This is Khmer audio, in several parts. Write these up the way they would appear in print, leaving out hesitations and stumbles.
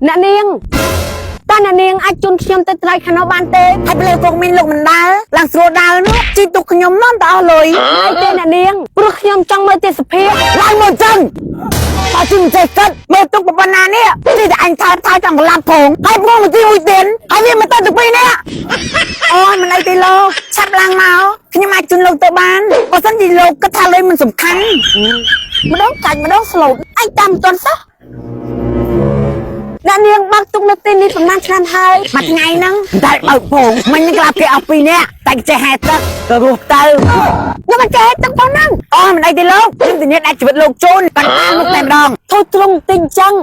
អ្នកនាងតើអ្នកនាងអាចជូនខ្ញុំទៅត្រៃខាងនោះបានទេហើយភ្លើកងមានលោកមិនដើរឡើងស្រួលដើរនោះជីទុកខ្ញុំនាំទៅអស់លុយហើយទេអ្នកនាងព្រោះខ្ញុំចង់មើលទេសភាពឡើងមកចឹងបើជិះមិនចេះគិតមើលទុកប៉ុណ្ណានេះទីតែអញថាចង់កលាប់ផងហើយព្រោះមកទីមួយទៀតហើយវាមកទៅពីនេះអូយមិនអីទេលោកឆាប់ឡើងមកខ្ញុំអាចជូនលោកទៅបានបើសិនជាលោកគិតថាលុយមិនសំខាន់ម្ដងកាច់ម្ដងស្លូតអញតាមមិនទាន់សោះអ្នកនាងបើកទុកនៅទីនេះប្រហែលឆ្នាំហើយមួយថ្ងៃហ្នឹងតែបើកផងមិញក្លាប់គេអស់ពីរនាក់តែចេះហែទឹកក៏រស់ទៅខ្ញុំមិនចេះហែទឹកផងហ្នឹងអូមិនអីទេលោកខ្ញុំធានាដាច់ជីវិតលោកជូនប៉ុន្តែលោកតែម្ដងធូរទ្រង់ទិញចឹង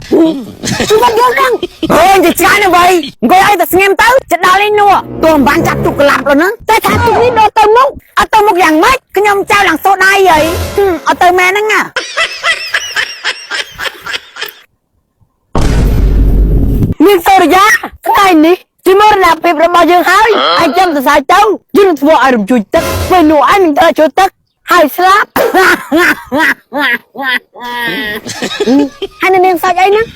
ជីវិតយើងហ្នឹងអូយទៅច្រើនណាស់វៃអង្គុយឲ្យតែស្ងៀមទៅចិត្តដល់នេះនោះទោះមិនបានចាប់ទុកក្លាប់လို့ហ្នឹងតែថាទុកនេះដល់ទៅមុខអត់ទៅមុខយ៉ាងម៉េចខ្ញុំចៅឡើងសូដៃហីអត់ទៅមែនហ្នឹងណាមានសូរិយាថ្ងៃនេះជាមរណភាពរបស់យើងហើយអញចាំសរសើរទៅយើងធ្វើឲ្យរំជួយទឹកពេលនោះអញនឹងត្រូវជួយទឹកហើយស្លាប់ហើយនាងសាច់អីហ្នឹង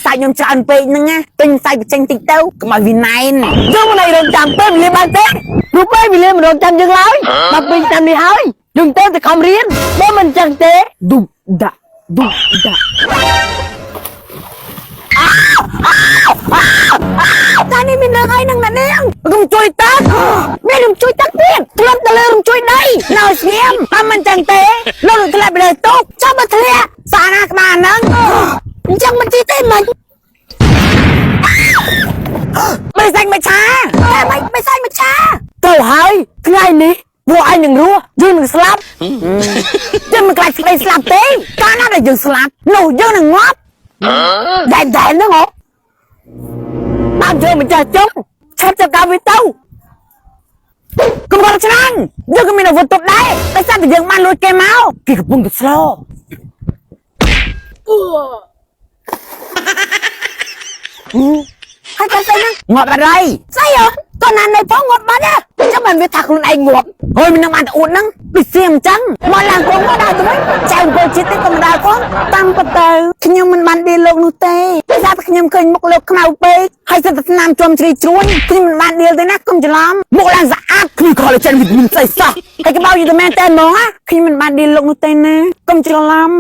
សាច់ខ្ញុំច្រើនពេកហ្នឹងណាពេញសាច់បញ្ចេញតិចទៅកុំឲ្យវាណែនយើងមិនឲ្យរងចាំពេលវេលាបានទេព្រោះពេលវេលាមិនរងចាំយើងឡើយដល់ពេញតាមនេះហើយយើងទៅខំរៀនបើមិនចឹងទេឌុបដាក់តែនេះមានរឿងអីនឹងអ្នកនាងរំជួយទឹកមានរំជួយទឹកទៀតធ្លាប់ទៅលើរំជួយដីនៅស្ងៀមបើមិនចឹងទេលោកនឹងធ្លាក់ទៅលើទូកចាំមកធ្លាក់សាណាក្បាលហ្នឹងអញ្ចឹងមិនទីទេមិនមិនសាច់មិនឆាតែមិនសាច់មិនឆាទៅហើយថ្ងៃនេះពួកឯងនឹងរស់យើងនឹងស្លាប់យើងមិនខ្លាចស្ដីស្លាប់ទេកាលណាដែលយើងស្លាប់នោះយើងនឹងងាប់តែហ្នឹងហ៎បានយើងមិនចេះចុងឆាប់ចកាវាទៅកុំរត់ឆ្នាំងយើងក៏មានអាវុធទុកដែរតែស្អាតតែយើងបានលួចគេមកគេកំពុងតែស្លោហើយតែស្អីហ្នឹងងាប់អត់ហើយស្អីហ៎តើណានៅផងងាប់បាត់ទេចាំមិនវាថាខ្លួនឯងងាប់ហើយមិននឹងបានអួតហ្នឹងដូចសៀមអញ្ចឹងមកឡើងខ្លួនមកដល់ទៅវិញចៅអង្គុយចិត្តទេក៏មិនដល់ផងតាំងក៏ទៅខ្ញុំមិនបានឌីលលោកនោះទេតែថាខ្ញុំឃើញមុខលោកខ្មៅពេកហើយសិតតែស្នាមជាប់ជ្រីជ្រួញខ្ញុំមិនបានឌីលទេណាកុំច្រឡំមុខឡើងស្អាតគ្មាន collagen វីតាមីនស្អីសោះហើយក្បោយយូរតែមែនតែហ្មងខ្ញុំមិនបានឌីលលោកនោះទេណាកុំច្រឡំ